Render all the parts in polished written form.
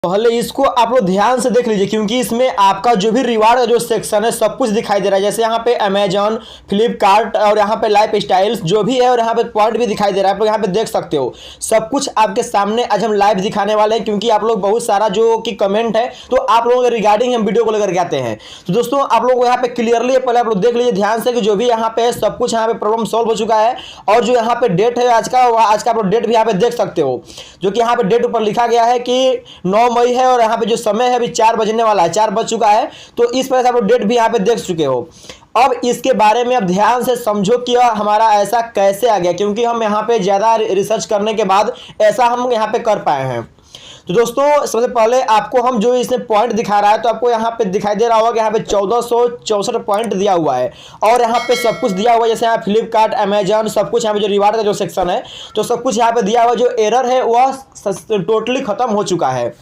पहले इसको आप लोग ध्यान से देख लीजिए, क्योंकि इसमें आपका जो भी रिवार्ड का जो सेक्शन है सब कुछ दिखाई दे रहा है। जैसे यहाँ पे अमेजॉन, फ्लिपकार्ट और यहाँ पे लाइफ स्टाइल्स जो भी है, और यहाँ पे पॉइंट भी दिखाई दे रहा है। आप लोग यहाँ पे देख सकते हो, सब कुछ आपके सामने आज हम लाइव दिखाने वाले हैं, क्योंकि आप लोग बहुत सारा जो कि कमेंट है तो आप लोगों के रिगार्डिंग हम वीडियो को लेकर के आते हैं। तो दोस्तों आप लोग यहाँ पे क्लियरली पहले आप लोग देख लीजिए ध्यान से कि जो भी यहाँ पे सब कुछ यहाँ पे प्रॉब्लम सॉल्व हो चुका है। और जो यहाँ पे डेट है आज का आप लोग डेट भी यहाँ पे देख सकते हो, जो कि यहाँ पे डेट ऊपर लिखा गया है कि 9 मई है, और यहाँ पे जो समय है अभी 4 बजने वाला है, 4 बज चुका है। तो इस तरह से आप लोग डेट भी यहाँ पे देख चुके हो। अब इसके बारे में अब ध्यान से समझो कि हमारा ऐसा कैसे आ गया, क्योंकि हम यहाँ पे ज़्यादा रिसर्च करने के बाद ऐसा हम यहाँ पे कर पाए हैं। तो दोस्तों सबसे पहले आपको हम जो इसमें पॉइंट दिखा रहा है, तो आपको यहाँ पे दिखाई दे रहा होगा कि यहाँ पे 1464 पॉइंट दिया हुआ है, और यहाँ पे सब कुछ दिया हुआ है। जैसे यहाँ फ्लिपकार्ट, अमेजॉन सब कुछ यहाँ पे जो रिवार्ड का जो सेक्शन है तो सब कुछ यहाँ पे दिया हुआ है। जो एरर है वह टोटली खत्म हो चुका है।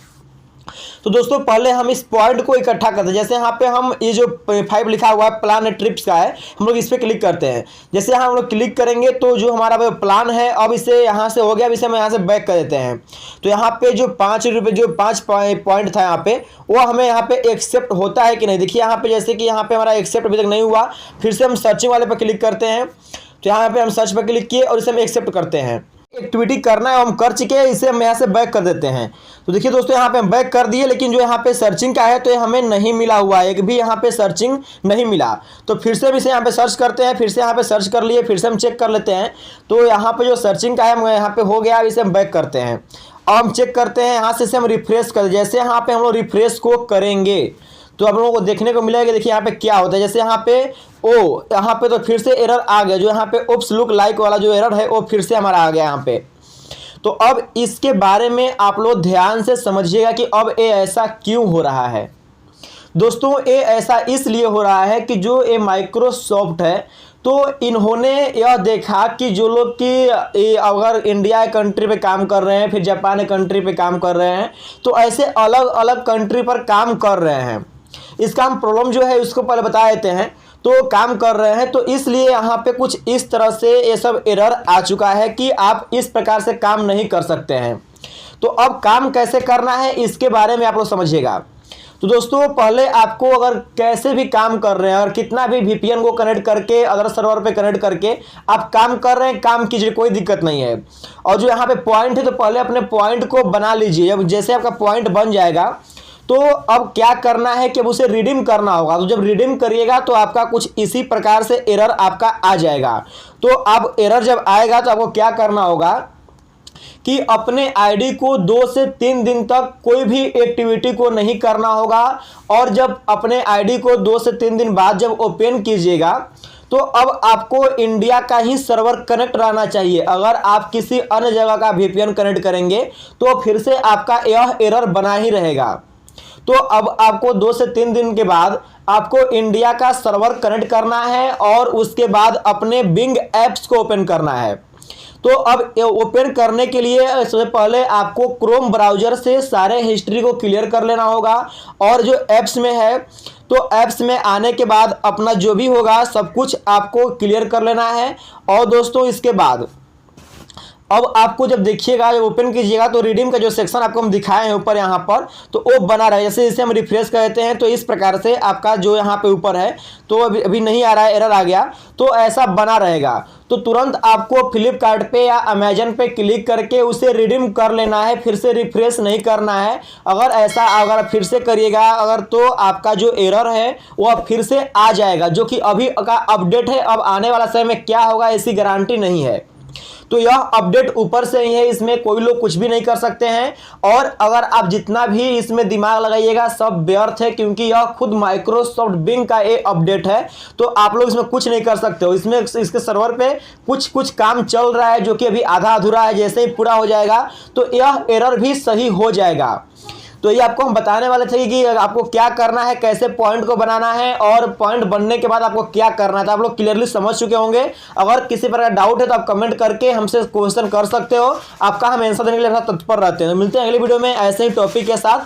तो दोस्तों पहले हम इस पॉइंट को इकट्ठा करते हैं। जैसे यहाँ पे हम ये जो 5 लिखा हुआ है प्लान ट्रिप्स का है, हम लोग इस पर क्लिक करते हैं। जैसे हम लोग क्लिक करेंगे तो जो हमारा प्लान है अब इसे यहाँ से हो गया, अब इसे हम यहाँ से बैक कर देते हैं। तो यहाँ पे जो 5 रुपये जो 5 पॉइंट था यहाँ पे, वो हमें यहाँ पे एक्सेप्ट होता है कि नहीं। देखिए यहाँ पे जैसे कि यहाँ पे हमारा एक्सेप्ट अभी तक नहीं हुआ। फिर से हम सर्चिंग वाले पर क्लिक करते हैं, तो यहाँ पे हम सर्च पर क्लिक किए और इसे हम एक्सेप्ट करते हैं। एक्टिविटी करना है हम कर चुके हैं, इसे हम यहाँ से बैक कर देते हैं। तो देखिए दोस्तों यहाँ पे हम बैक कर दिए, लेकिन जो यहाँ पे सर्चिंग का है तो ये हमें नहीं मिला हुआ है, एक भी यहाँ पे सर्चिंग नहीं मिला। तो फिर से भी इसे यहाँ पे सर्च करते हैं, फिर से यहाँ पे सर्च कर लिए, फिर से हम चेक कर लेते हैं। तो यहाँ पे जो सर्चिंग का है यहाँ पे हो गया, अब इसे हम बैक करते हैं। अब हम चेक करते हैं यहाँ से इसे हम रिफ्रेश कर, जैसे यहाँ पे हम लोग रिफ्रेश को करेंगे तो आप लोगों को देखने को मिलेगा। देखिए यहाँ पे क्या होता है, जैसे यहाँ पे यहाँ पे तो फिर से एरर आ गया। जो यहाँ पे ओप्स लुक लाइक वाला जो एरर है वो फिर से हमारा आ गया यहाँ पे। तो अब इसके बारे में आप लोग ध्यान से समझिएगा कि अब ये ऐसा क्यों हो रहा है। दोस्तों ये ऐसा इसलिए हो रहा है कि जो ये माइक्रोसॉफ्ट है तो इन्होंने यह देखा कि जो लोग कि अगर इंडिया कंट्री पे काम कर रहे हैं, फिर जापान कंट्री पे काम कर रहे हैं, तो ऐसे अलग अलग कंट्री पर काम कर रहे हैं। इसका हम प्रॉब्लम जो है उसको पहले बता देते हैं। तो काम कर रहे हैं तो इसलिए यहाँ पे कुछ इस तरह से ये सब एरर आ चुका है कि आप इस प्रकार से काम नहीं कर सकते हैं। तो अब काम कैसे करना है इसके बारे में आप लोग समझिएगा। तो दोस्तों पहले आपको अगर कैसे भी काम कर रहे हैं और कितना भी VPN को कनेक्ट करके अदर सर्वर पे कनेक्ट करके आप काम कर रहे हैं, काम कीजिए, कोई दिक्कत नहीं है। और जो यहाँ पे पॉइंट है तो पहले अपने पॉइंट को बना लीजिए। जब जैसे आपका पॉइंट बन जाएगा तो अब क्या करना है कि अब उसे रिडीम करना होगा। तो जब रिडीम करिएगा तो आपका कुछ इसी प्रकार से एरर आपका आ जाएगा। तो अब एरर जब आएगा तो आपको क्या करना होगा कि अपने आईडी को 2 से 3 दिन तक कोई भी एक्टिविटी को नहीं करना होगा। और जब अपने आईडी को 2 से 3 दिन बाद जब ओपन कीजिएगा तो अब आपको इंडिया का ही सर्वर कनेक्ट रहना चाहिए। अगर आप किसी अन्य जगह का VPN कनेक्ट करेंगे तो फिर से आपका यह एरर बना ही रहेगा। तो अब आपको 2 से 3 दिन के बाद आपको इंडिया का सर्वर कनेक्ट करना है और उसके बाद अपने बिंग ऐप्स को ओपन करना है। तो अब ओपन करने के लिए सबसे पहले आपको क्रोम ब्राउज़र से सारे हिस्ट्री को क्लियर कर लेना होगा। और जो ऐप्स में है तो ऐप्स में आने के बाद अपना जो भी होगा सब कुछ आपको क्लियर कर लेना है। और दोस्तों इसके बाद अब आपको जब देखिएगा, जब ओपन कीजिएगा तो रिडीम का जो सेक्शन आपको हम दिखाए हैं ऊपर यहाँ पर, तो वो बना रहा है। जैसे इसे हम रिफ्रेश करते हैं तो इस प्रकार से आपका जो यहाँ पे ऊपर है तो अभी नहीं आ रहा है, एरर आ गया, तो ऐसा बना रहेगा। तो तुरंत आपको फ्लिपकार्ट पे या अमेजन पे क्लिक करके उसे रिडीम कर लेना है, फिर से रिफ्रेश नहीं करना है। अगर फिर से करिएगा अगर तो आपका जो एरर है वह फिर से आ जाएगा, जो कि अभी का अपडेट है। अब आने वाला समय में क्या होगा ऐसी गारंटी नहीं है। तो यह अपडेट ऊपर से ही है, इसमें कोई लोग कुछ भी नहीं कर सकते हैं। और अगर आप जितना भी इसमें दिमाग लगाइएगा सब व्यर्थ है, क्योंकि यह खुद माइक्रोसॉफ्ट बिंग का एक अपडेट है। तो आप लोग इसमें कुछ नहीं कर सकते हो। इसमें इसके सर्वर पे कुछ काम चल रहा है जो कि अभी आधा अधूरा है। जैसे ही पूरा हो जाएगा तो यह एरर भी सही हो जाएगा। तो ये आपको हम बताने वाले थे कि आपको क्या करना है, कैसे पॉइंट को बनाना है और पॉइंट बनने के बाद आपको क्या करना है। तो आप लोग क्लियरली समझ चुके होंगे। अगर किसी प्रकार डाउट है तो आप कमेंट करके हमसे क्वेश्चन कर सकते हो। आपका हम आंसर देने के लिए तत्पर रहते हैं। तो मिलते हैं अगली वीडियो में ऐसे ही टॉपिक के साथ।